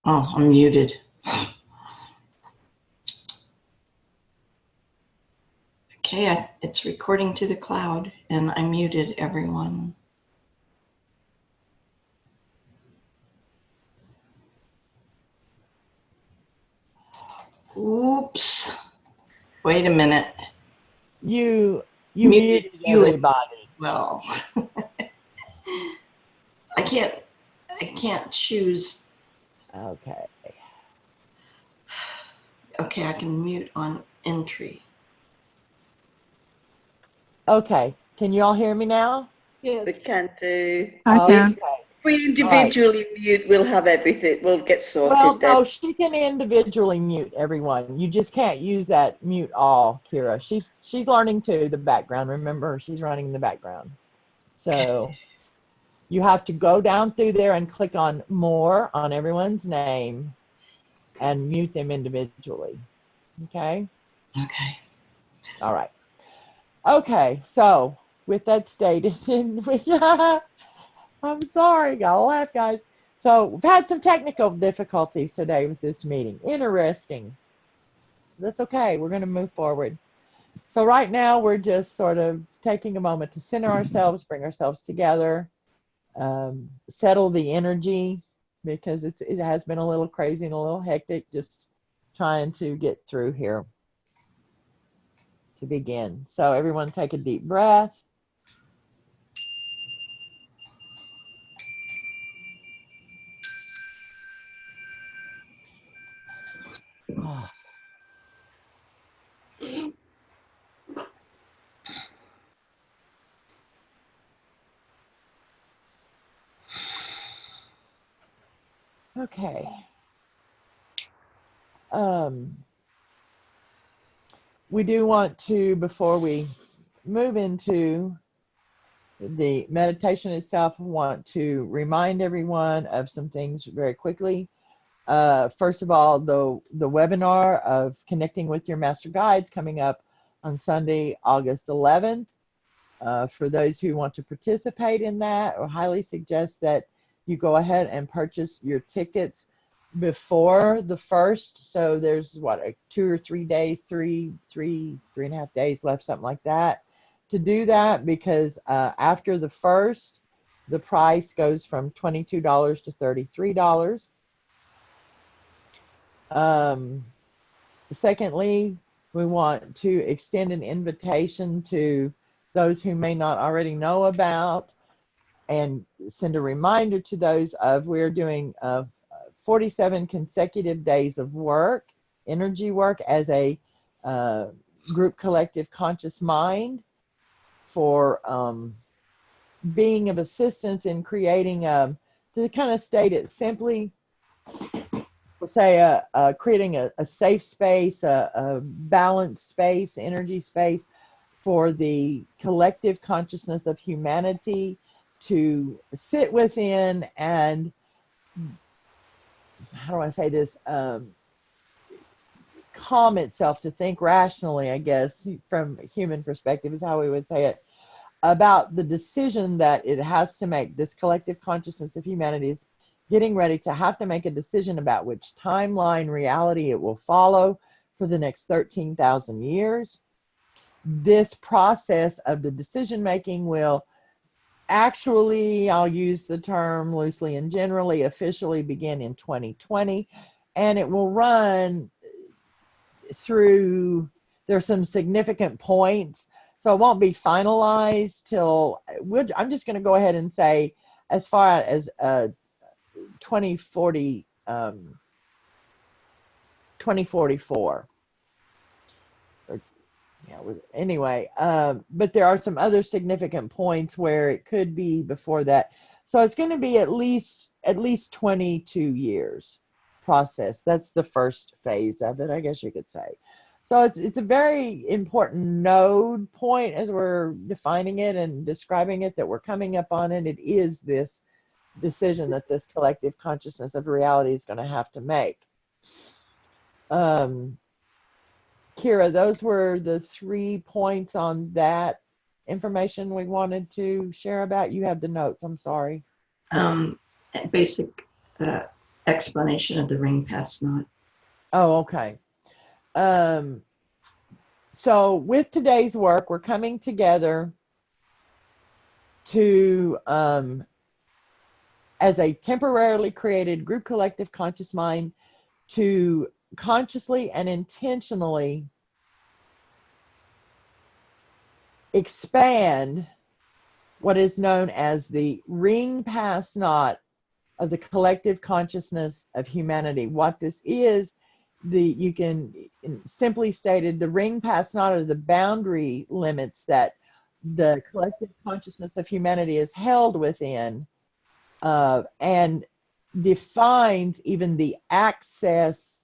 Oh, I'm muted. Okay, it's recording to the cloud, and I muted everyone. Oops. Wait a minute. You Muted muted you as everybody. well. I can't choose. Okay. Okay, I can mute on entry. Okay. Can you all hear me now? Yes. We can do. I can. Okay. If we individually mute, we'll have everything. We'll get sorted Well, then. no, she can individually mute everyone. You just can't use that mute all, Kira. She's learning too, the background. Remember, she's running in the background. So you have to go down through there and click on more on everyone's name and mute them individually. Okay? Okay. All right. Okay, so with that stated, I'm sorry, I'll laugh, guys. So we've had some technical difficulties today with this meeting. Interesting. That's okay. We're going to move forward. So right now we're just sort of taking a moment to center ourselves, bring ourselves together, settle the energy because it has been a little crazy and a little hectic. Just trying to get through here to begin. So everyone take a deep breath. Okay. We do want to, before we move into the meditation itself, want to remind everyone of some things very quickly. First of all, the webinar of connecting with your master guides coming up on Sunday, August 11th. For those who want to participate in that, I highly suggest that you go ahead and purchase your tickets before the first. So there's what, 2 or 3 days, three and a half days left, something like that, to do that, because after the first, the price goes from $22 to $33. Secondly, we want to extend an invitation to those who may not already know about, and send a reminder to those of, we're doing 47 consecutive days of work, energy work, as a group collective conscious mind for being of assistance in creating, to kind of state it simply, we'll say creating a safe space, a balanced space, energy space for the collective consciousness of humanity to sit within and, how do I say this, calm itself, to think rationally, I guess, from a human perspective is how we would say it, about the decision that it has to make. This collective consciousness of humanity is getting ready to have to make a decision about which timeline reality it will follow for the next 13,000 years. This process of the decision making will actually, I'll use the term loosely and generally, officially begin in 2020, and it will run through, there's some significant points, so it won't be finalized till, I'm just going to go ahead and say as far as 2040, 2044. Yeah, anyway, but there are some other significant points where it could be before that. So it's going to be at least 22 years process. That's the first phase of it, I guess you could say. So it's a very important node point as we're defining it and describing it, that we're coming up on it. It is this decision that this collective consciousness of reality is going to have to make. Kira, those were the 3 points on that information we wanted to share about. You have the notes. I'm sorry. Basic explanation of the ring pass knot. Oh, okay. So with today's work, we're coming together to, as a temporarily created group collective conscious mind, to consciously and intentionally expand what is known as the ring pass knot of the collective consciousness of humanity. What this is, you can simply stated, the ring pass knot are the boundary limits that the collective consciousness of humanity is held within, and defines even the access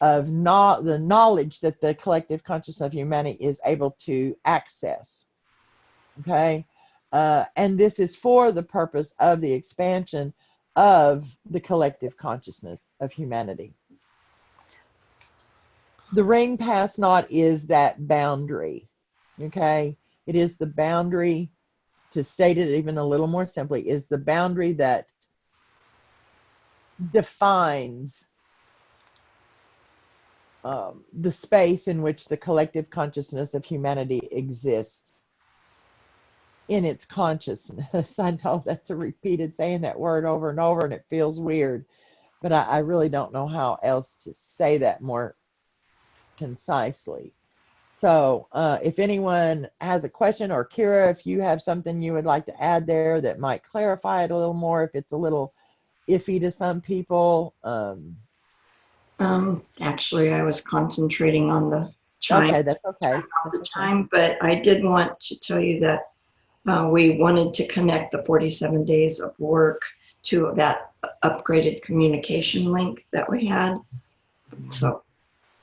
of the knowledge that the collective consciousness of humanity is able to access. Okay, and this is for the purpose of the expansion of the collective consciousness of humanity. The ring pass knot is that boundary. Okay, it is the boundary, to state it even a little more simply, is the boundary that defines the space in which the collective consciousness of humanity exists in its consciousness. I know that's a repeated saying that word over and over, and it feels weird, but I really don't know how else to say that more concisely. So if anyone has a question, or Kira, if you have something you would like to add there that might clarify it a little more, if it's a little iffy to some people. Actually, I was concentrating on the chime. Okay, that's okay. All the time, but I did want to tell you that we wanted to connect the 47 days of work to that upgraded communication link that we had. So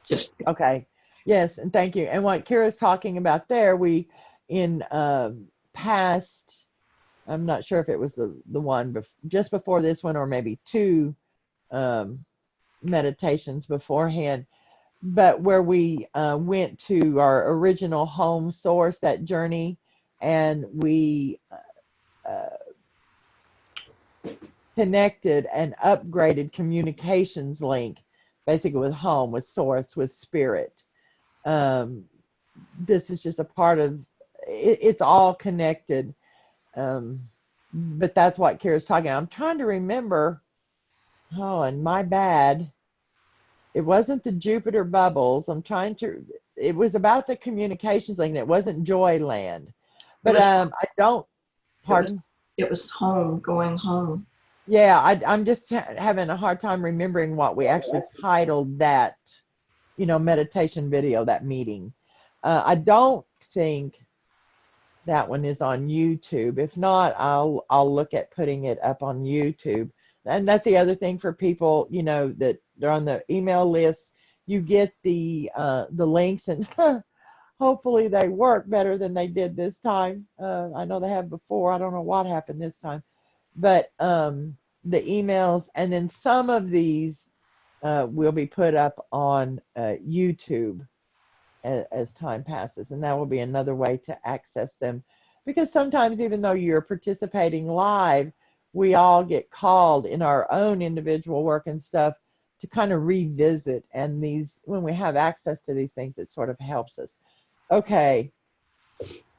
just okay. Yes, and thank you. And what Kira's talking about there, we in past, I'm not sure if it was the one just before this one, or maybe two meditations beforehand, but where we went to our original home source, that journey, and we connected an upgraded communications link, basically with home, with source, with spirit. This is just a part of it, it's all connected, but that's what Kira's talking about. I'm trying to remember. Oh, and my bad, it wasn't the Jupiter bubbles. It was about the communications link. It wasn't Joyland, but I don't, pardon? It was home, going home. Yeah, I'm just having a hard time remembering what we actually titled that, meditation video, that meeting. I don't think that one is on YouTube. If not, I'll look at putting it up on YouTube. And that's the other thing for people, that they're on the email list. You get the links, and hopefully they work better than they did this time. I know they have before. I don't know what happened this time, but the emails, and then some of these will be put up on YouTube as time passes, and that will be another way to access them, because sometimes, even though you're participating live, we all get called in our own individual work and stuff to kind of revisit, and when we have access to these things, it sort of helps us. Okay,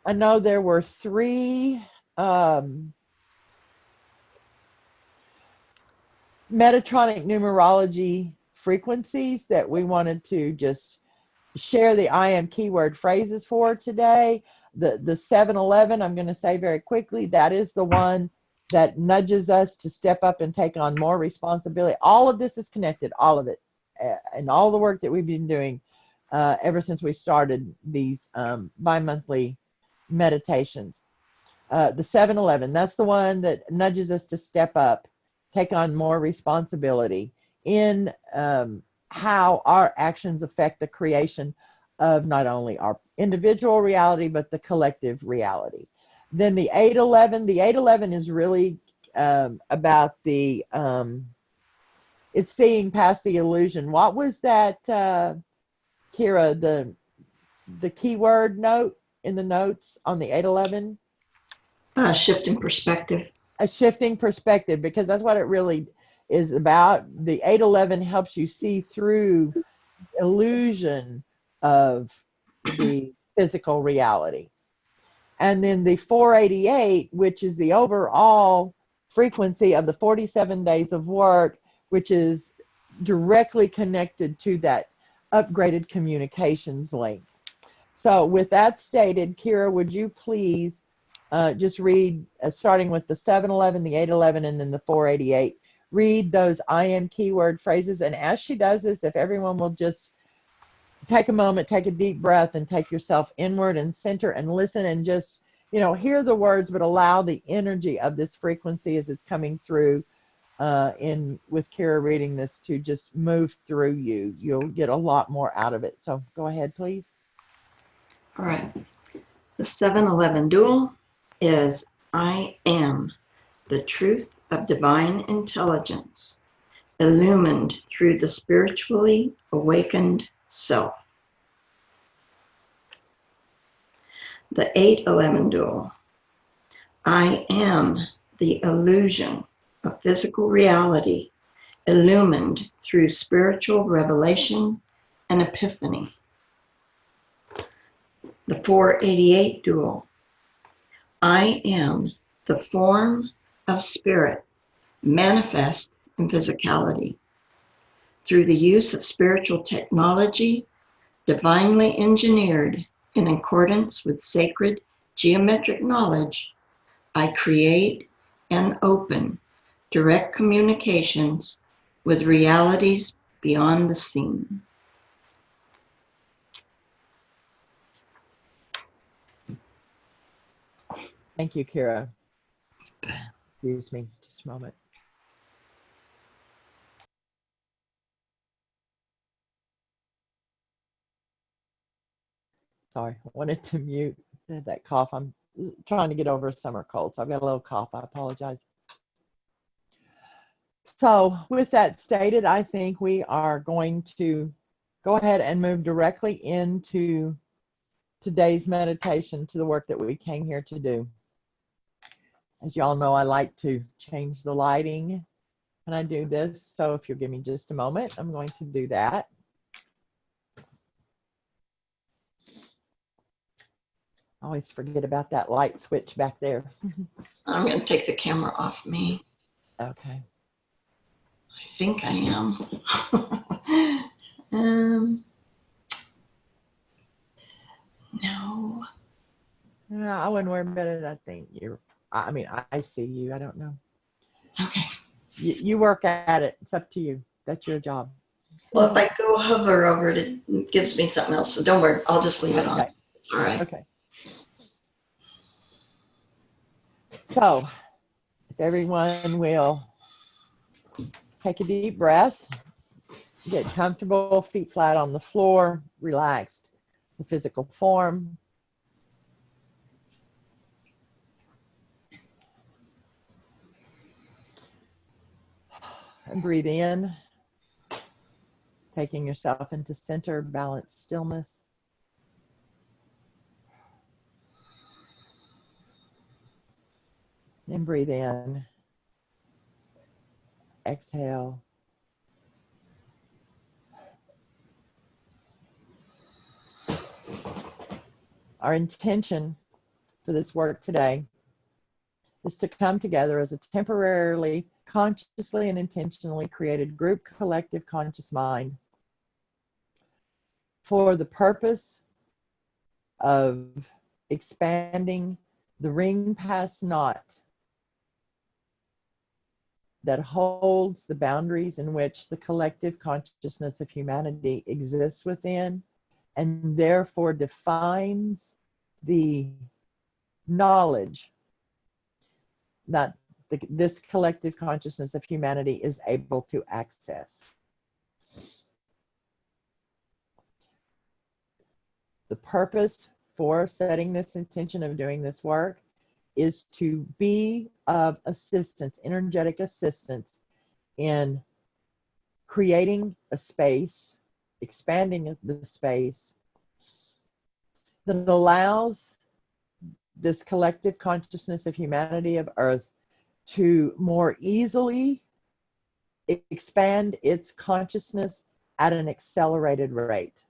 I know there were 3 Metatronic numerology frequencies that we wanted to just share the I am keyword phrases for today. The 711, I'm going to say very quickly, that is the one that nudges us to step up and take on more responsibility. All of this is connected, all of it, and all the work that we've been doing ever since we started these bi-monthly meditations. The 711, that's the one that nudges us to step up, take on more responsibility in how our actions affect the creation of not only our individual reality, but the collective reality. Then the 811 is really about it's seeing past the illusion. What was that, Kira, the keyword note in the notes on the 811? Shift in perspective. A shifting perspective, because that's what it really is about the 811 helps you see through illusion of the physical reality. And then the 488, which is the overall frequency of the 47 days of work, which is directly connected to that upgraded communications link. So with that stated, Kira, would you please just read, starting with the 711, the 811, and then the 488, read those I am keyword phrases. And as she does this, if everyone will just take a moment, take a deep breath, and take yourself inward and center and listen and just, you know, hear the words, but allow the energy of this frequency as it's coming through with Kira reading this to just move through you. You'll get a lot more out of it. So go ahead, please. All right. The 711 dual is I am the truth of divine intelligence, illumined through the spiritually awakened self. The 811 dual, I am the illusion of physical reality, illumined through spiritual revelation and epiphany. The 488 dual, I am the form of spirit manifest in physicality. Through the use of spiritual technology, divinely engineered in accordance with sacred geometric knowledge, I create and open direct communications with realities beyond the seen. Thank you, Kira. Excuse me, just a moment. Sorry, I wanted to mute that cough. I'm trying to get over a summer cold, so I've got a little cough. I apologize. So with that stated, I think we are going to go ahead and move directly into today's meditation, to the work that we came here to do. As y'all know, I like to change the lighting when I do this. So if you'll give me just a moment, I'm going to do that. I always forget about that light switch back there. I'm going to take the camera off me. Okay. I think I am. No. No, I wouldn't worry about it. I think I mean, I see you. I don't know. Okay. You work at it. It's up to you. That's your job. Well, if I go hover over it, it gives me something else. So don't worry. I'll just leave it on. Okay. All right. Okay. So if everyone will take a deep breath, get comfortable, feet flat on the floor, relaxed, the physical form. And breathe in, taking yourself into center, balanced stillness. And breathe in, exhale. Our intention for this work today is to come together as a temporarily, consciously, and intentionally created group collective conscious mind for the purpose of expanding the ring past knot that holds the boundaries in which the collective consciousness of humanity exists within, and therefore defines the knowledge that this collective consciousness of humanity is able to access. The purpose for setting this intention of doing this work is to be of assistance, energetic assistance, in creating a space, expanding the space that allows this collective consciousness of humanity of Earth to more easily expand its consciousness at an accelerated rate.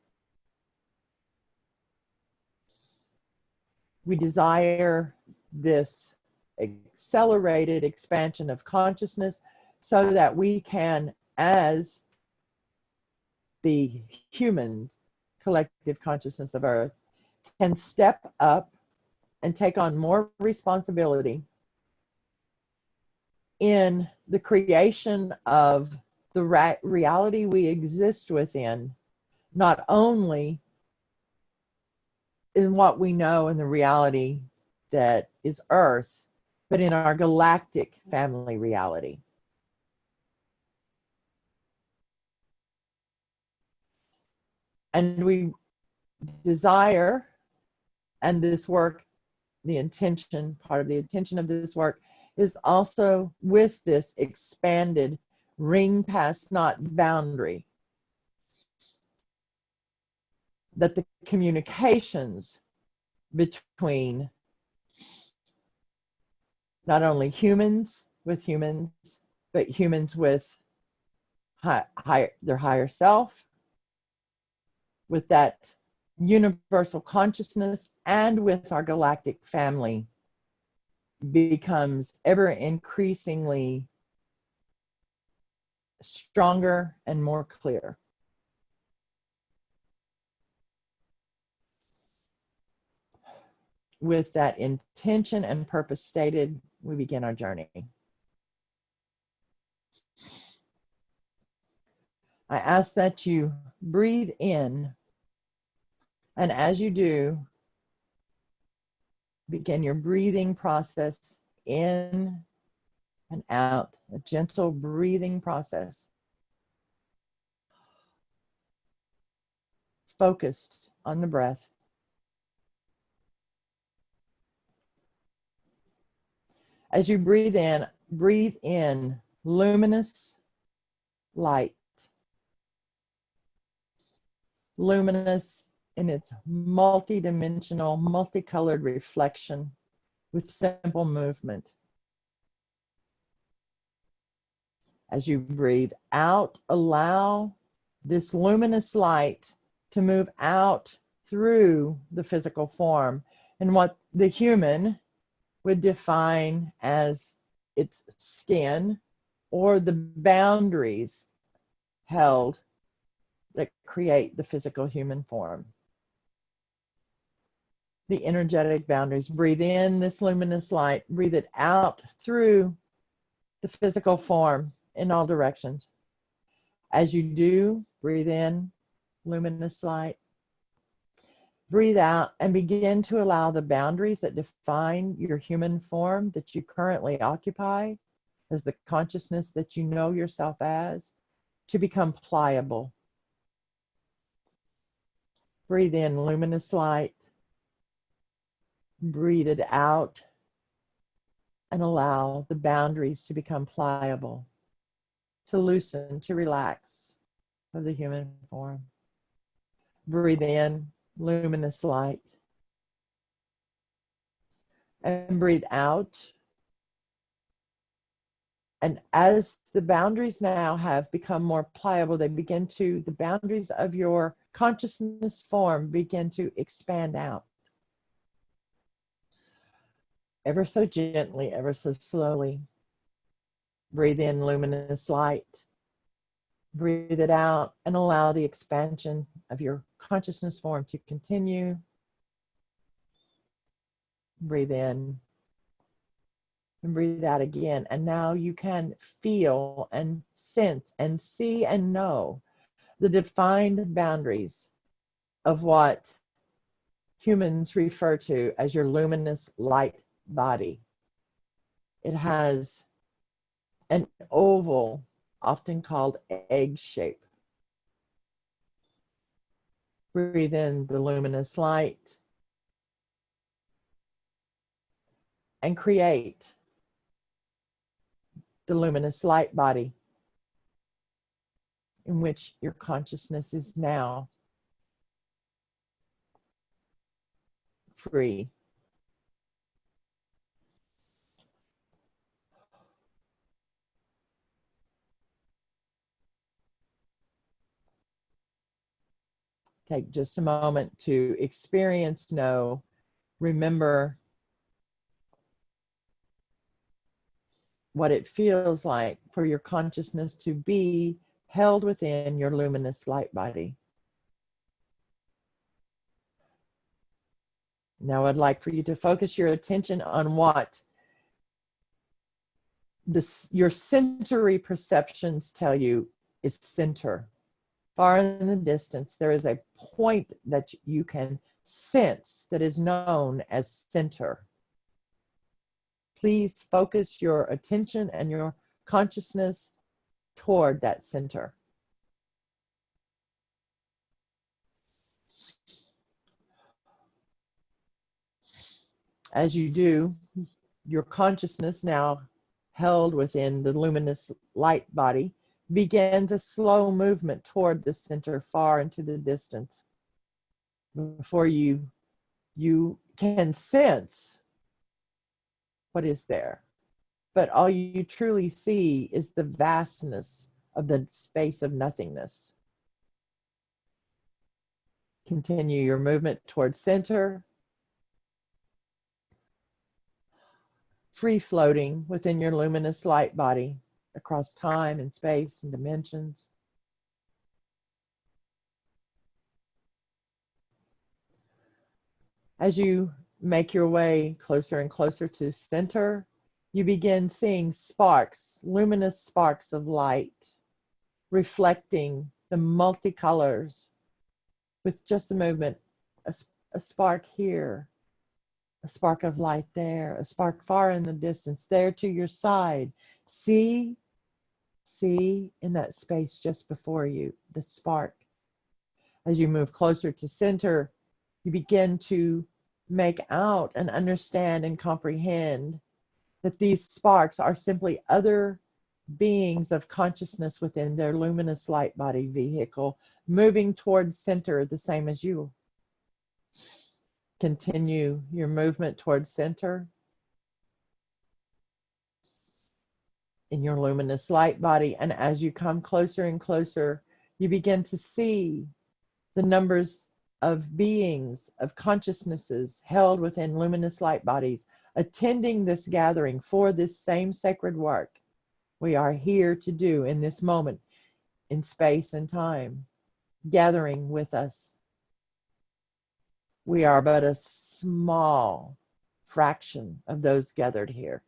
We desire this accelerated expansion of consciousness so that we can, as the human collective consciousness of Earth, can step up and take on more responsibility in the creation of the reality we exist within, not only in what we know in the reality that is Earth, but in our galactic family reality. And we desire, and this work, the intention, part of the intention of this work is also with this expanded ring past not boundary, that the communications between not only humans with humans, but humans with their higher self, with that universal consciousness, and with our galactic family becomes ever increasingly stronger and more clear. With that intention and purpose stated, we begin our journey. I ask that you breathe in, and as you do, begin your breathing process in and out, a gentle breathing process, focused on the breath. As you breathe in luminous light, luminous in its multidimensional, multicolored reflection with simple movement. As you breathe out, allow this luminous light to move out through the physical form and what the human would define as its skin or the boundaries held that create the physical human form. The energetic boundaries. Breathe in this luminous light, breathe it out through the physical form in all directions. As you do, breathe in luminous light. Breathe out and begin to allow the boundaries that define your human form that you currently occupy as the consciousness that you know yourself as to become pliable. Breathe in luminous light. Breathe it out and allow the boundaries to become pliable, to loosen, to relax of the human form. Breathe in luminous light and breathe out. And as the boundaries now have become more pliable, the boundaries of your consciousness form begin to expand out. Ever so gently, ever so slowly. Breathe in luminous light. Breathe it out and allow the expansion of your consciousness form to continue. Breathe in and breathe out again. And now you can feel and sense and see and know the defined boundaries of what humans refer to as your luminous light body. It has an oval, often called egg shape. Breathe in the luminous light and create the luminous light body in which your consciousness is now free. Take just a moment to experience, know, remember what it feels like for your consciousness to be held within your luminous light body. Now I'd like for you to focus your attention on what your sensory perceptions tell you is center. Far in the distance, there is a point that you can sense that is known as center. Please focus your attention and your consciousness toward that center. As you do, your consciousness, now held within the luminous light body, begins a slow movement toward the center, far into the distance. Before you can sense what is there, but all you truly see is the vastness of the space of nothingness. Continue your movement towards center, free floating within your luminous light body across time and space and dimensions. As you make your way closer and closer to center, you begin seeing sparks, luminous sparks of light, reflecting the multicolors with just a movement, a spark here, a spark of light there, a spark far in the distance, there to your side. See in that space just before you, the spark. As you move closer to center, you begin to make out and understand and comprehend that these sparks are simply other beings of consciousness within their luminous light body vehicle, moving towards center the same as you. Continue your movement towards center in your luminous light body, and as you come closer and closer, you begin to see the numbers of beings, of consciousnesses held within luminous light bodies, attending this gathering for this same sacred work we are here to do in this moment, in space and time, gathering with us. We are but a small fraction of those gathered here.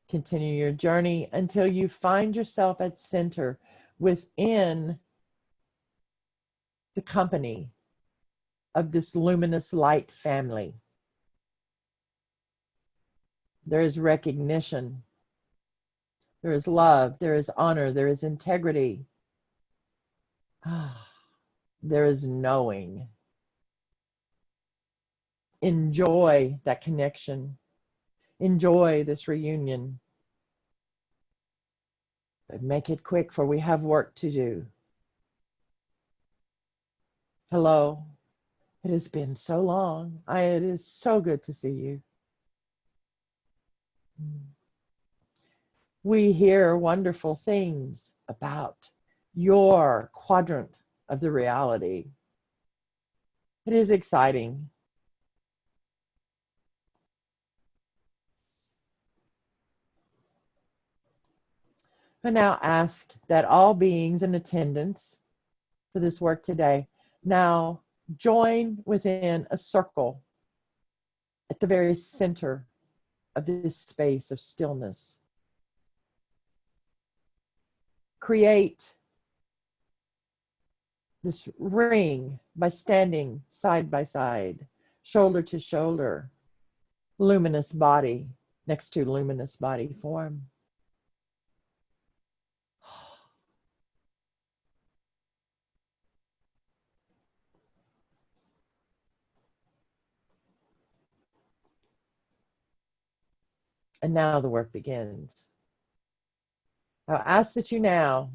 Continue your journey until you find yourself at center within the company of this luminous light family. There is recognition, there is love, there is honor, there is integrity. There is knowing. Enjoy that connection. Enjoy this reunion. But make it quick, for we have work to do. Hello. It has been so long. It is so good to see you. We hear wonderful things about your quadrant of the reality. It is exciting. I now ask that all beings in attendance for this work today now join within a circle at the very center of this space of stillness. Create this ring by standing side by side, shoulder to shoulder, luminous body next to luminous body form. And now the work begins. I'll ask that you now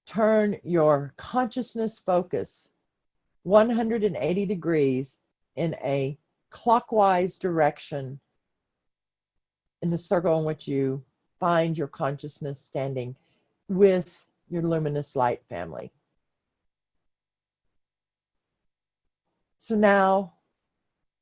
turn your consciousness focus 180 degrees in a clockwise direction in the circle in which you find your consciousness standing with your luminous light family. So now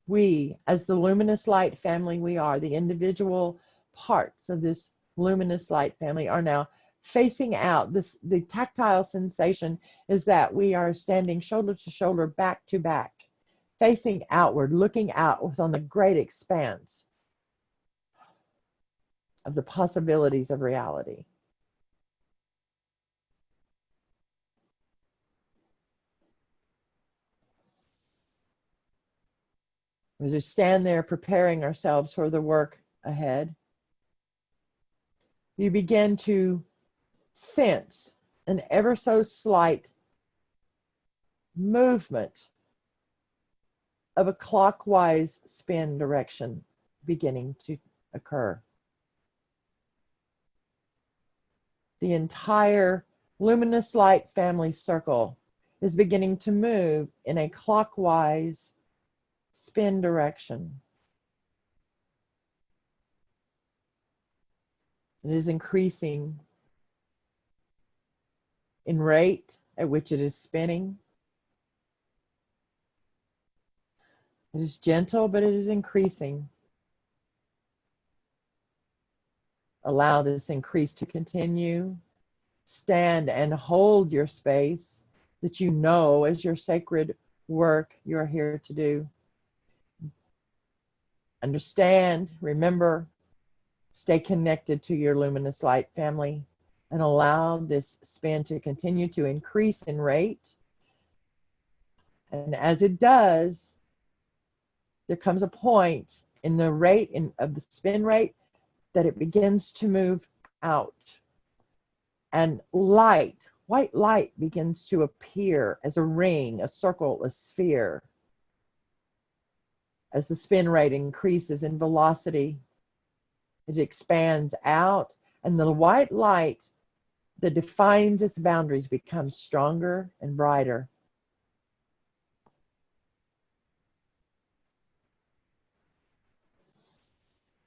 we, as the luminous light family we are, the individual parts of this luminous light family are now facing out. The tactile sensation is that we are standing shoulder to shoulder, back to back, facing outward, looking out on the great expanse of the possibilities of reality. As we stand there preparing ourselves for the work ahead, you begin to sense an ever so slight movement of a clockwise spin direction beginning to occur. The entire luminous light family circle is beginning to move in a clockwise spin direction. It is increasing in rate at which it is spinning. It is gentle, but it is increasing. Allow this increase to continue. Stand and hold your space that you know as your sacred work you're here to do. Understand, remember, stay connected to your luminous light family and allow this spin to continue to increase in rate. And as it does, there comes a point in the rate of the spin rate that it begins to move out. And light, white light, begins to appear as a ring, a circle, a sphere. As the spin rate increases in velocity, it expands out, and the white light that defines its boundaries becomes stronger and brighter.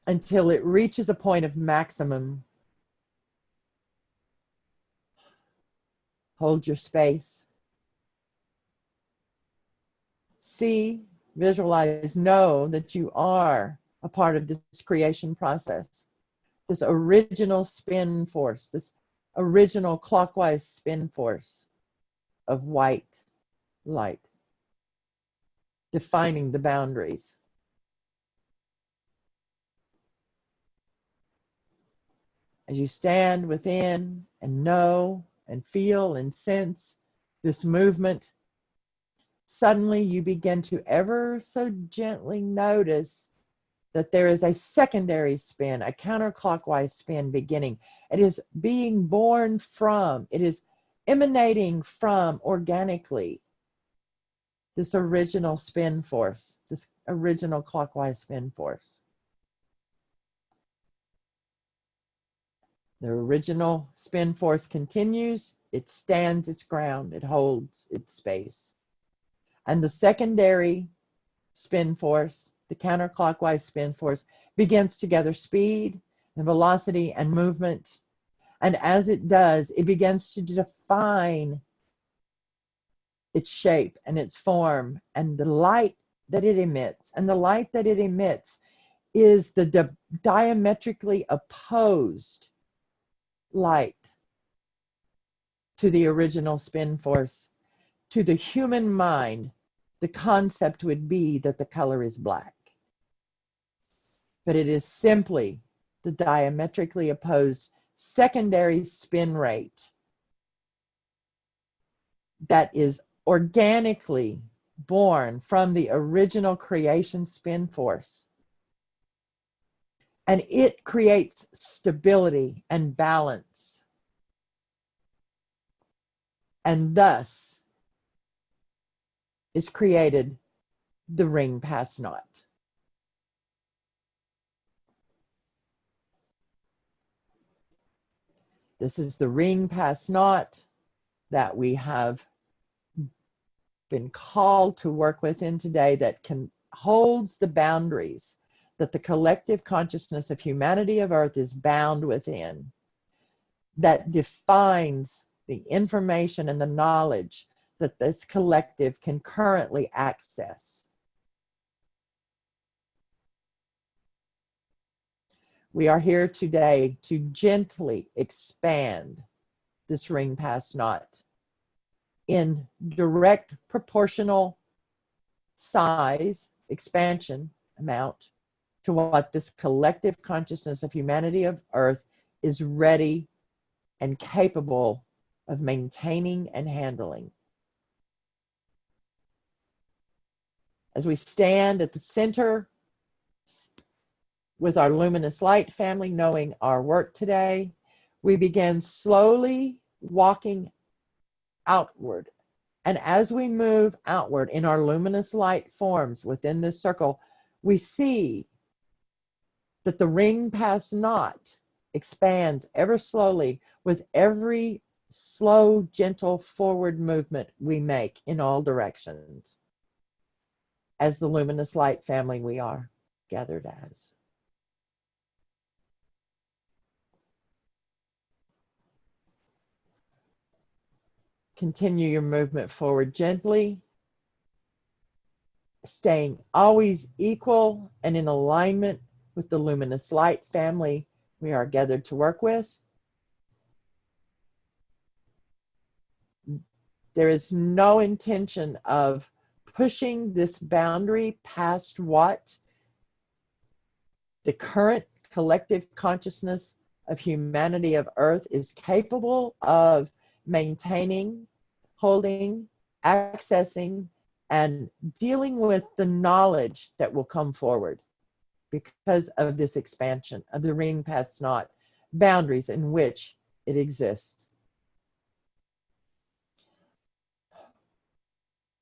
Until it reaches a point of maximum. Hold your space. See, visualize, know that you are a part of this creation process. This original spin force, this original clockwise spin force of white light, defining the boundaries. As you stand within and know and feel and sense this movement, suddenly you begin to ever so gently notice that there is a secondary spin, a counterclockwise spin beginning. It is being born from, it is emanating from organically this original spin force, this original clockwise spin force. The original spin force continues, it stands its ground, it holds its space. And the secondary spin force, the counterclockwise spin force, begins to gather speed and velocity and movement. And as it does, it begins to define its shape and its form and the light that it emits. And the light that it emits is the diametrically opposed light to the original spin force. To the human mind, the concept would be that the color is black. But it is simply the diametrically opposed secondary spin rate that is organically born from the original creation spin force. And it creates stability and balance. And thus is created the ring pass knot. This is the ring pass knot that we have been called to work within today, that holds the boundaries, that the collective consciousness of humanity of Earth is bound within, that defines the information and the knowledge that this collective can currently access. We are here today to gently expand this ring past knot in direct proportional size, expansion amount to what this collective consciousness of humanity of Earth is ready and capable of maintaining and handling. As we stand at the center with our luminous light family, knowing our work today, we begin slowly walking outward. And as we move outward in our luminous light forms within this circle, we see that the ring past knot expands ever slowly with every slow, gentle forward movement we make in all directions as the luminous light family we are gathered as. Continue your movement forward gently, staying always equal and in alignment with the luminous light family we are gathered to work with. There is no intention of pushing this boundary past what the current collective consciousness of humanity of Earth is capable of maintaining, holding, accessing, and dealing with the knowledge that will come forward because of this expansion of the ring past knot boundaries in which it exists.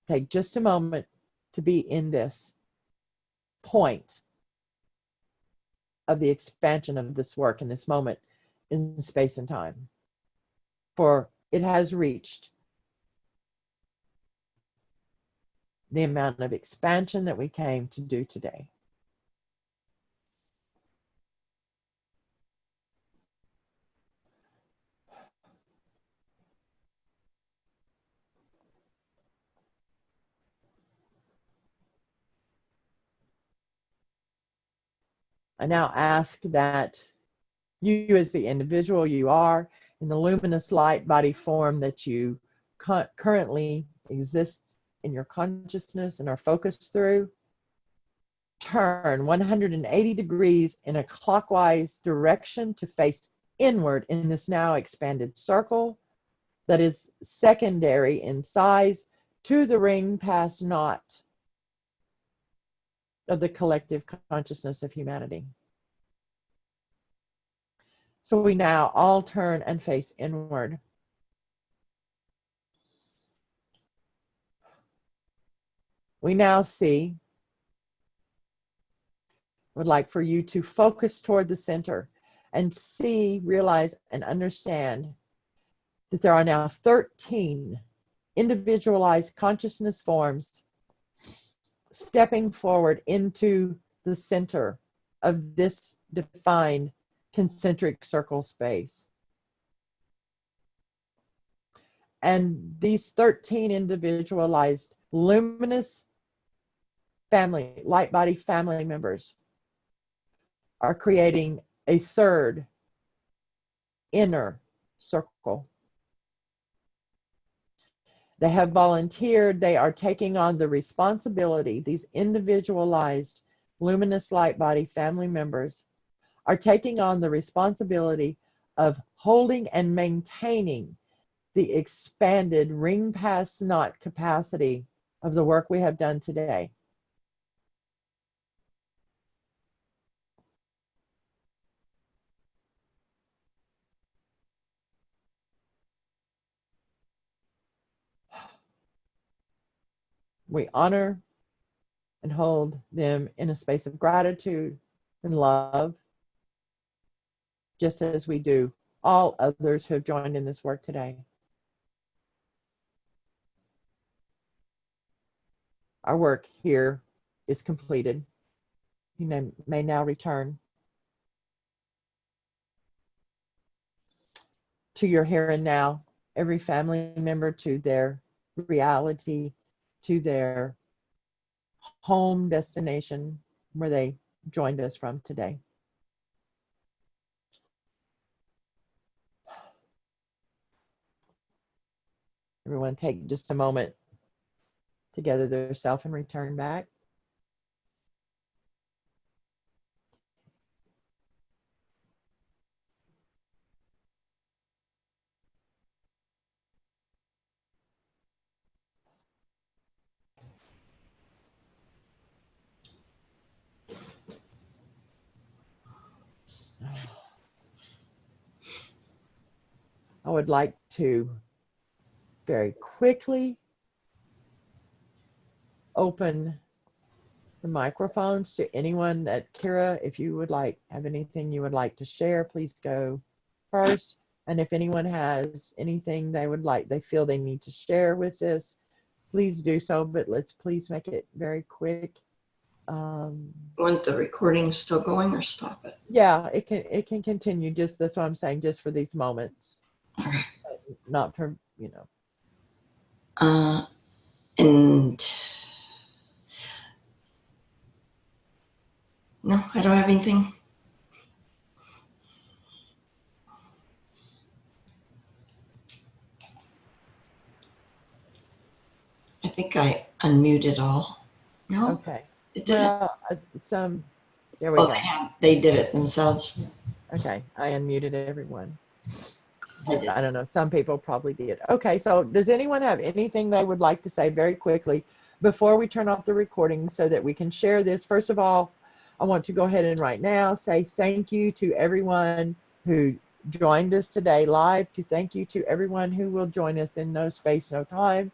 Take just a moment to be in this point of the expansion of this work in this moment in space and time, for it has reached the amount of expansion that we came to do today. I now ask that you as the individual you are in the luminous light body form that you currently exist in your consciousness and are focused through, turn 180 degrees in a clockwise direction to face inward in this now expanded circle that is secondary in size to the ring past knot of the collective consciousness of humanity. So we now all turn and face inward. We now see, would like for you to focus toward the center and see, realize, and understand that there are now 13 individualized consciousness forms stepping forward into the center of this defined concentric circle space. And these 13 individualized luminous family, light body family members are creating a third inner circle. They have volunteered, they are taking on the responsibility, these individualized luminous light body family members are taking on the responsibility of holding and maintaining the expanded ring past knot capacity of the work we have done today. We honor and hold them in a space of gratitude and love, just as we do all others who have joined in this work today. Our work here is completed. may now return to your here and now, every family member to their reality, to their home destination where they joined us from today. Everyone take just a moment to gather their self and return back. I would like to very quickly open the microphones to anyone that, Kira, if you would like, have anything you would like to share, please go first. And if anyone has anything they feel they need to share with this, please do so, but let's please make it very quick. Want the recording still going or stop it? Yeah, it can continue. Just that's what I'm saying, just for these moments. Okay. Not for, And no, I don't have anything. I think I unmuted all. No, Okay. it didn't. Well, there we Oh, go. they did it themselves. Okay, I unmuted everyone. I did. I don't know, some people probably did. Okay, so does anyone have anything they would like to say very quickly before we turn off the recording so that we can share this? First of all, I want to go ahead and right now say thank you to everyone who joined us today live, to thank you to everyone who will join us in No Space, No Time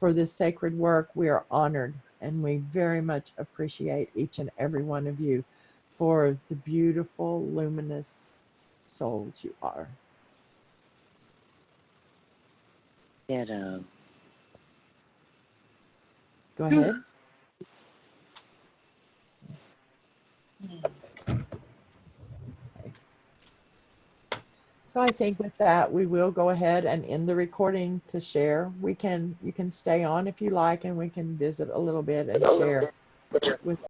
for this sacred work. We are honored and we very much appreciate each and every one of you for the beautiful, luminous souls you are. Ditto. Go ahead. Okay. So I think with that, we will go ahead and end the recording to share. You can stay on if you like, and we can visit a little bit and share with